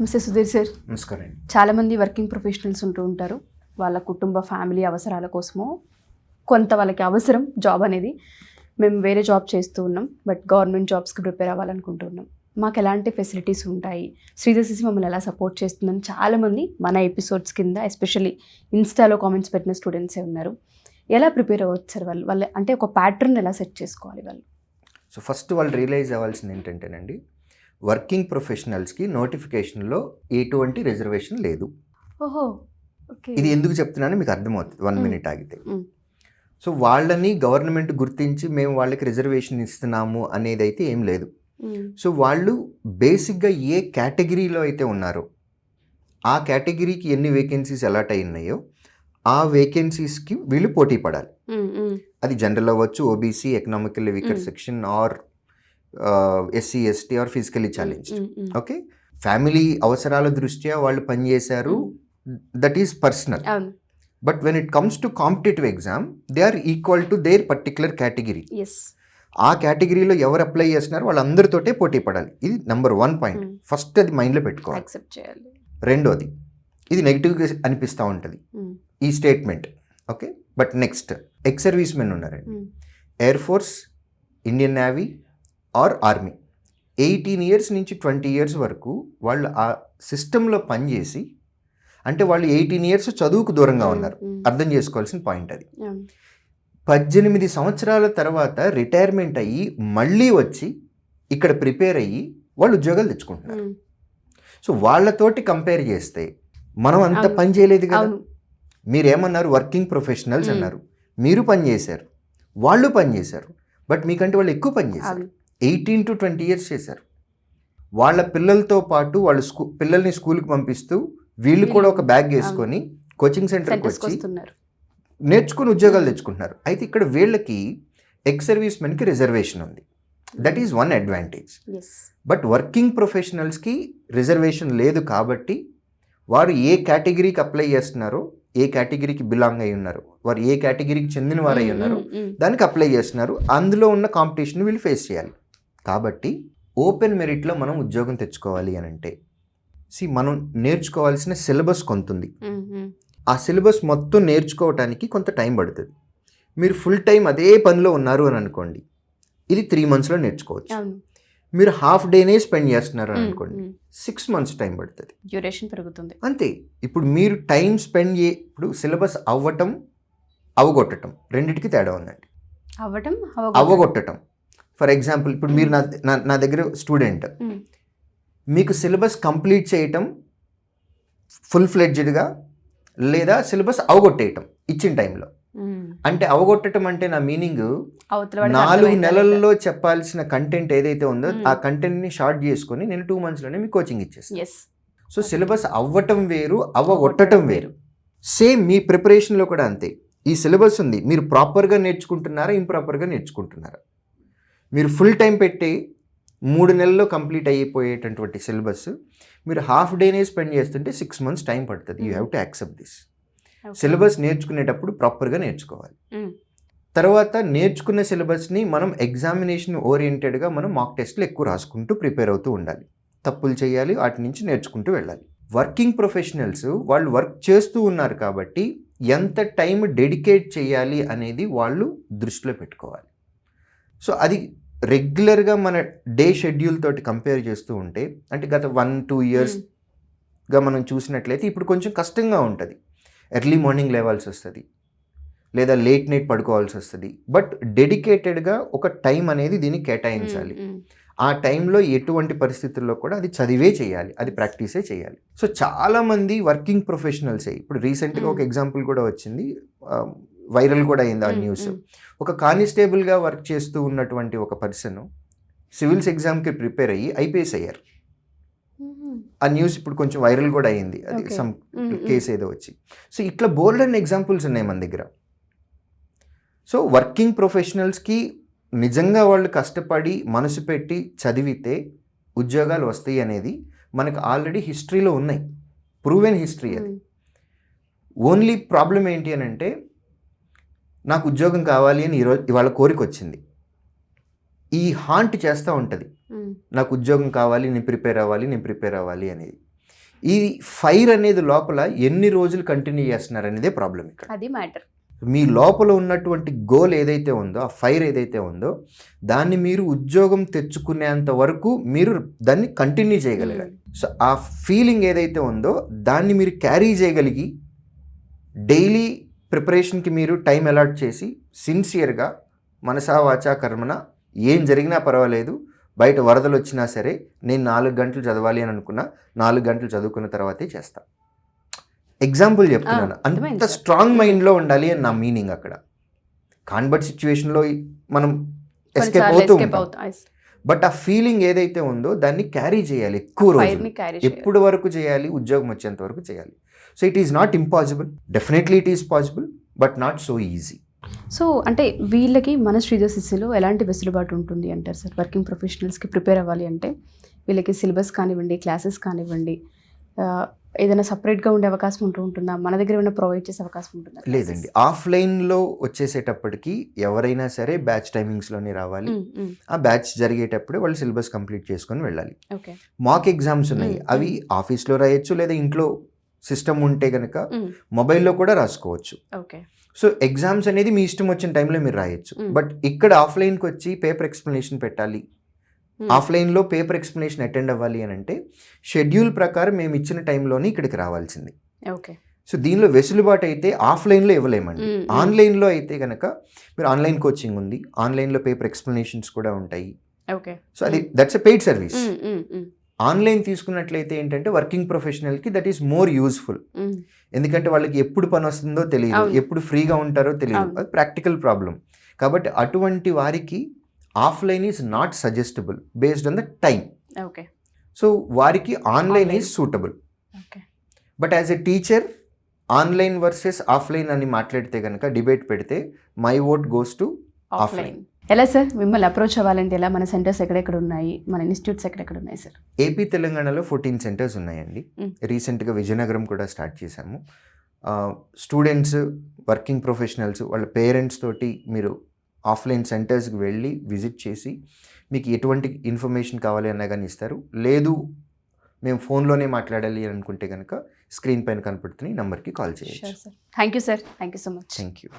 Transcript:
Mister Sudheer sir, నమస్కారం. చాలామంది working professionals ఉంటూ ఉంటారు. వాళ్ళ కుటుంబ ఫ్యామిలీ అవసరాల కోసమో కొంత వాళ్ళకి అవసరం జాబ్ అనేది. మేము వేరే జాబ్ చేస్తూ ఉన్నాం, బట్ గవర్నమెంట్ జాబ్స్కి ప్రిపేర్ అవ్వాలనుకుంటున్నాం. మాకు ఎలాంటి ఫెసిలిటీస్ ఉంటాయి, శ్రీధర్ సిసి మమ్మల్ని ఎలా సపోర్ట్ చేస్తుందని చాలామంది మన ఎపిసోడ్స్ కింద ఎస్పెషల్లీ ఇన్స్టాలో కామెంట్స్ పెట్టిన స్టూడెంట్సే ఉన్నారు. ఎలా ప్రిపేర్ అవ్వచ్చు సార్ వాళ్ళు అంటే ఒక ప్యాటర్న్ ఎలా సెట్ చేసుకోవాలి వాళ్ళు? సో ఫస్ట్ వాళ్ళు రియలైజ్ అవ్వాల్సింది ఏంటంటేనండి, వర్కింగ్ ప్రొఫెషనల్స్కి నోటిఫికేషన్లో ఎటువంటి రిజర్వేషన్ లేదు. ఓహో, ఓకే. ఇది ఎందుకు చెప్తున్నానో మీకు అర్థమవుతుంది 1 minute ఆగితే. సో వాళ్ళని గవర్నమెంట్ గుర్తించి మేము వాళ్ళకి రిజర్వేషన్ ఇస్తున్నాము అనేది అయితే ఏం లేదు. సో వాళ్ళు బేసిక్గా ఏ కేటగిరీలో అయితే ఉన్నారో ఆ కేటగిరీకి ఎన్ని వేకెన్సీస్ అలాట్ అయి ఉన్నాయో ఆ వేకెన్సీస్కి వీళ్ళు పోటీ పడాలి. అది జనరల్ అవ్వచ్చు, OBC, economically weaker section, or SC ST, or physically challenged. Okay, family అవసరాల దృష్ట్యా వాళ్ళు పనిచేశారు, that is personal. But when it comes to competitive exam they are equal to their particular category. ఆ కేటగిరీలో ఎవరు అప్లై చేస్తున్నారు వాళ్ళందరితోటే పోటీ పడాలి. ఇది నెంబర్ 1 పాయింట్. ఫస్ట్ అది మైండ్లో పెట్టుకోవాలి. రెండోది, ఇది నెగిటివ్గా అనిపిస్తూ ఉంటుంది ఈ statement. Okay, but next ex service men ఉన్నారండి, air force, Indian navy or army, 18 years నుంచి 20 years వరకు వాళ్ళు ఆ సిస్టంలో పనిచేసి, అంటే వాళ్ళు 18 years చదువుకు దూరంగా ఉన్నారు. అర్థం చేసుకోవాల్సిన పాయింట్ అది. 18 సంవత్సరాల తర్వాత రిటైర్మెంట్ అయ్యి మళ్ళీ వచ్చి ఇక్కడ ప్రిపేర్ అయ్యి వాళ్ళు ఉద్యోగాలు తెచ్చుకుంటున్నారు. సో వాళ్ళతోటి కంపేర్ చేస్తే మనం అంత పని చేయలేదు కదా. మీరేమన్నారు, వర్కింగ్ ప్రొఫెషనల్స్ అన్నారు, మీరు పని చేశారు, వాళ్ళు పని చేశారు, బట్ మీకంటే వాళ్ళు ఎక్కువ పని చేశారు. 18 to 20 years చేశారు. వాళ్ళ పిల్లలతో పాటు వాళ్ళు పిల్లల్ని స్కూల్కి పంపిస్తూ వీళ్ళు కూడా ఒక బ్యాగ్ వేసుకొని కోచింగ్ సెంటర్కి వచ్చి నేర్చుకుని ఉద్యోగాలు తెచ్చుకుంటున్నారు. అయితే ఇక్కడ వీళ్ళకి ఎక్స్ సర్వీస్ మెన్కి రిజర్వేషన్ ఉంది. That is 1 advantage. But working ప్రొఫెషనల్స్కి రిజర్వేషన్ లేదు కాబట్టి వారు ఏ కేటగిరీకి అప్లై చేస్తున్నారో, ఏ కేటగిరీకి బిలాంగ్ అయి ఉన్నారు, వారు ఏ కేటగిరీకి చెందిన వారు అయి ఉన్నారు దానికి అప్లై చేస్తున్నారు. అందులో ఉన్న కాంపిటీషన్ వీళ్ళు ఫేస్ చేయాలి. కాబట్టి ఓపెన్ మెరిట్లో మనం ఉద్యోగం తెచ్చుకోవాలి అని అంటే మనం నేర్చుకోవాల్సిన సిలబస్ కొంత ఉంది. ఆ సిలబస్ మొత్తం నేర్చుకోవడానికి కొంత టైం పడుతుంది. మీరు ఫుల్ టైం అదే పనిలో ఉన్నారు అని అనుకోండి, ఇది 3 monthsలో నేర్చుకోవచ్చు. మీరు హాఫ్ డేనే స్పెండ్ చేస్తున్నారు అని అనుకోండి, 6 months టైం పడుతుంది, డ్యూరేషన్ పెరుగుతుంది. అంతే. ఇప్పుడు మీరు టైం స్పెండ్ ఇప్పుడు సిలబస్ అవ్వటం, అవగొట్టడం రెండింటికి తేడా ఉందండి. అవగొట్టడం, ఫర్ ఎగ్జాంపుల్ ఇప్పుడు మీరు నా దగ్గర స్టూడెంట్, మీకు సిలబస్ కంప్లీట్ చేయటం ఫుల్ ఫ్లెడ్జ్డ్గా, లేదా సిలబస్ అవగొట్టేయటం ఇచ్చిన టైంలో. అంటే అవగొట్టడం అంటే నా మీనింగ్ 4 నెలల్లో చెప్పాల్సిన కంటెంట్ ఏదైతే ఉందో ఆ కంటెంట్ని షార్ట్ చేసుకొని నేను 2 monthsలోనే మీకు కోచింగ్ ఇచ్చేస్తాను. సో సిలబస్ అవ్వటం వేరు, అవగొట్టడం వేరు. సేమ్ మీ ప్రిపరేషన్లో కూడా అంతే. ఈ సిలబస్ ఉంది, మీరు ప్రాపర్గా నేర్చుకుంటున్నారా, ఇంప్రాపర్గా నేర్చుకుంటున్నారా? మీరు ఫుల్ టైం పెట్టి 3 నెలల్లో కంప్లీట్ అయిపోయేటటువంటి సిలబస్ మీరు హాఫ్ డేనే స్పెండ్ చేస్తుంటే 6 months టైం పడుతుంది. You have to accept this. Syllabus నేర్చుకునేటప్పుడు ప్రాపర్గా నేర్చుకోవాలి. తర్వాత నేర్చుకున్న సిలబస్ని మనం ఎగ్జామినేషన్ ఓరియంటెడ్గా మనం మాక్ టెస్ట్లు ఎక్కువ రాసుకుంటూ ప్రిపేర్ అవుతూ ఉండాలి. తప్పులు చేయాలి, వాటి నుంచి నేర్చుకుంటూ వెళ్ళాలి. వర్కింగ్ ప్రొఫెషనల్స్ వాళ్ళు వర్క్ చేస్తూ ఉన్నారు కాబట్టి ఎంత టైం డెడికేట్ చేయాలి అనేది వాళ్ళు దృష్టిలో పెట్టుకోవాలి. సో అది రెగ్యులర్గా మన డే షెడ్యూల్ తోటి కంపేర్ చేస్తూ ఉంటే, అంటే గత 1-2 yearsగా మనం చూసినట్లయితే ఇప్పుడు కొంచెం కష్టంగా ఉంటుంది. ఎర్లీ మార్నింగ్ లేవాల్సి వస్తుంది, లేదా లేట్ నైట్ పడుకోవాల్సి వస్తుంది. బట్ డెడికేటెడ్గా ఒక టైం అనేది దీనికి కేటాయించాలి. ఆ టైంలో ఎటువంటి పరిస్థితుల్లో కూడా అది చదివే చేయాలి, అది ప్రాక్టీసే చేయాలి. సో చాలామంది వర్కింగ్ ప్రొఫెషనల్సే, ఇప్పుడు రీసెంట్గా ఒక ఎగ్జాంపుల్ కూడా వచ్చింది, వైరల్ కూడా అయింది ఆ న్యూస్. ఒక కానిస్టేబుల్గా వర్క్ చేస్తూ ఉన్నటువంటి ఒక పర్సన్ సివిల్స్ ఎగ్జామ్కి ప్రిపేర్ అయ్యి ఐపీఎస్ అయ్యారు. ఆ న్యూస్ ఇప్పుడు కొంచెం వైరల్ కూడా అయ్యింది, అది సమ్ కేసు ఏదో వచ్చి. సో ఇట్లా బోల్డ్ అండ్ ఎగ్జాంపుల్స్ ఉన్నాయి మన దగ్గర. సో వర్కింగ్ ప్రొఫెషనల్స్కి నిజంగా వాళ్ళు కష్టపడి మనసు పెట్టి చదివితే ఉద్యోగాలు వస్తాయి అనేది మనకు ఆల్రెడీ హిస్టరీలో ఉన్నాయి, ప్రూవెన్ హిస్టరీ అది. ఓన్లీ ప్రాబ్లం ఏంటి అని అంటే, నాకు ఉద్యోగం కావాలి అని ఇవాళ కోరిక వచ్చింది, ఈ హాంట్ చేస్తూ ఉంటుంది, నాకు ఉద్యోగం కావాలి, నేను ప్రిపేర్ అవ్వాలి అనేది. ఈ ఫైర్ అనేది లోపల ఎన్ని రోజులు కంటిన్యూ చేస్తున్నారు అనేదే ప్రాబ్లం ఇక్కడ. అది మ్యాటర్. మీ లోపల ఉన్నటువంటి గోల్ ఏదైతే ఉందో, ఆ ఫైర్ ఏదైతే ఉందో, దాన్ని మీరు ఉద్యోగం తెచ్చుకునేంత వరకు మీరు దాన్ని కంటిన్యూ చేయగలగాలి. సో ఆ ఫీలింగ్ ఏదైతే ఉందో దాన్ని మీరు క్యారీ చేయగలిగి డైలీ ప్రిపరేషన్కి మీరు టైం అలాట్ చేసి సిన్సియర్గా మనసా వాచా కర్మన ఏం జరిగినా పర్వాలేదు, బయట వరదలు వచ్చినా సరే నేను 4 గంటలు చదవాలి అని అనుకున్నా 4 గంటలు చదువుకున్న తర్వాతే చేస్తా. ఎగ్జాంపుల్ చెప్తున్నాను, అంత స్ట్రాంగ్ మైండ్లో ఉండాలి అని నా మీనింగ్. అక్కడ కాన్వర్ట్ సిచ్యువేషన్లో మనం ఎస్కేప్ అవుతూ ఉంటాం, బట్ ఆ ఫీలింగ్ ఏదైతే ఉందో దాన్ని క్యారీ చేయాలి ఎక్కువ రోజులు, ఎప్పుడు వరకు చేయాలి, ఉద్యోగం వచ్చేంత వరకు చేయాలి. So it is not impossible, definitely it is possible, but not so easy. So అంటే వీళ్ళకి మన శ్రీధర్ ఎలాంటి వెసులుబాటు ఉంటుంది అంటారు సార్? వర్కింగ్ ప్రొఫెషనల్స్కి ప్రిపేర్ అవ్వాలి అంటే వీళ్ళకి సిలబస్ కానివ్వండి, క్లాసెస్ కానివ్వండి, ఏదైనా సపరేట్గా ఉండే అవకాశం ఉంటుందా? మన దగ్గర ఏమైనా ప్రొవైడ్ చేసే అవకాశం ఉంటుందా? లేదండి, ఆఫ్లైన్లో వచ్చేసేటప్పటికి ఎవరైనా సరే బ్యాచ్ టైమింగ్స్లోనే రావాలి. ఆ బ్యాచ్ జరిగేటప్పుడే వాళ్ళు సిలబస్ కంప్లీట్ చేసుకొని వెళ్ళాలి. మాక్ ఎగ్జామ్స్ ఉన్నాయి, అవి ఆఫీస్లో రాయొచ్చు, లేదా ఇంట్లో సిస్టమ్ ఉంటే కనుక మొబైల్లో కూడా రాసుకోవచ్చు. సో ఎగ్జామ్స్ అనేది మీ ఇష్టం వచ్చిన టైంలో మీరు రాయొచ్చు. బట్ ఇక్కడ ఆఫ్లైన్కి వచ్చి పేపర్ ఎక్స్ప్లెనేషన్ పెట్టాలి, ఆఫ్లైన్లో పేపర్ ఎక్స్ప్లెనేషన్ అటెండ్ అవ్వాలి అని అంటే షెడ్యూల్ ప్రకారం మేము ఇచ్చిన టైంలోనే ఇక్కడికి రావాల్సింది. సో దీనిలో వెసులుబాటు అయితే ఆఫ్లైన్లో ఇవ్వలేమండి. ఆన్లైన్లో అయితే కనుక మీరు ఆన్లైన్ కోచింగ్ ఉంది, ఆన్లైన్లో పేపర్ ఎక్స్ప్లెనేషన్స్ కూడా ఉంటాయి. సో అది that's a paid service. Online తీసుకున్నట్లయితే ఏంటంటే వర్కింగ్ ప్రొఫెషనల్కి దట్ ఈస్ మోర్ యూస్ఫుల్. ఎందుకంటే వాళ్ళకి ఎప్పుడు పని వస్తుందో తెలియదు, ఎప్పుడు ఫ్రీగా ఉంటారో తెలియదు, అది ప్రాక్టికల్ ప్రాబ్లం. కాబట్టి అటువంటి వారికి offline is not suggestable based on the time. So వారికి online is suitable. But as a teacher online versus offline అని మాట్లాడితే కనుక డిబేట్ పెడితే my vote goes to offline. ఎలా సార్ మిమ్మల్ని అప్రోచ్ అవ్వాలంటే ఎలా? మన సెంటర్స్ ఎక్కడెక్కడ ఉన్నాయి, మన ఇన్స్టిట్యూట్స్ ఎక్కడెక్కడ ఉన్నాయి సార్? ఏపీ తెలంగాణలో 14 సెంటర్స్ ఉన్నాయండి. రీసెంట్గా విజయనగరం కూడా స్టార్ట్ చేశాము. స్టూడెంట్స్, వర్కింగ్ ప్రొఫెషనల్స్, వాళ్ళ పేరెంట్స్ తోటి మీరు ఆఫ్లైన్ సెంటర్స్కి వెళ్ళి విజిట్ చేసి మీకు ఎటువంటి ఇన్ఫర్మేషన్ కావాలి అన్నా కానీ ఇస్తారు. లేదు మేము ఫోన్లోనే మాట్లాడాలి అనుకుంటే కనుక స్క్రీన్ పైన కనపడుతున్న ఈ నెంబర్కి కాల్ చేయొచ్చు. Thank you sir, thank you so much. Thank you.